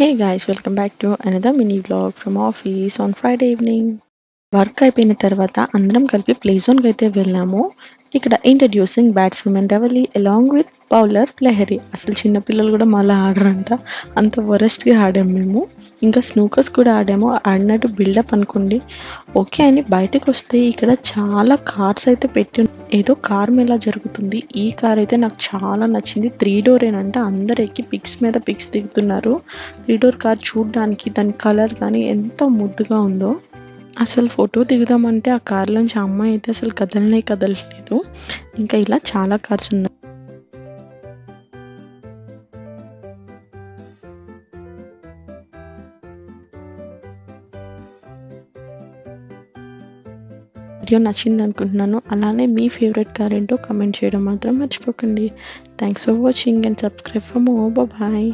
Hey guys, welcome back to another mini vlog from office on Friday evening. Work అయిపోయిన తర్వాత అందరం కలిపి play జోన్కి అయితే వెళ్ళాము. ఇక్కడ introducing batsmen Ravali along with bowler Lahari. అసలు చిన్నపిల్లలు కూడా మళ్ళీ ఆడరంట, అంత వరస్ట్గా ఆడాము మేము. ఇంకా స్నూకర్స్ కూడా ఆడాము, ఆడినట్టు బిల్డప్ అనుకోండి. ఓకే అని బయటకు వస్తే ఇక్కడ చాలా కార్స్ అయితే పెట్టి ఏదో కార్ మేళా జరుగుతుంది. ఈ కార్ అయితే నాకు చాలా నచ్చింది. 3 డోరేనంట. అందరు ఎక్కి పిక్స్ మీద పిక్స్ దిగుతున్నారు. 3 డోర్ కార్ చూడడానికి దాని కలర్ కానీ ఎంత ముద్దుగా ఉందో. అసలు ఫోటో దిగుదామంటే ఆ కార్లోంచి అమ్మాయి అయితే అసలు కదలలేదు. ఇంకా ఇలా చాలా కార్స్ ఉన్నాయి. వీడియో నచ్చింది అనుకుంటున్నాను. అలానే మీ ఫేవరెట్ కార్ ఏంటో కమెంట్ చేయడం మాత్రం మర్చిపోకండి. Thanks for watching and subscribe for more. Bye.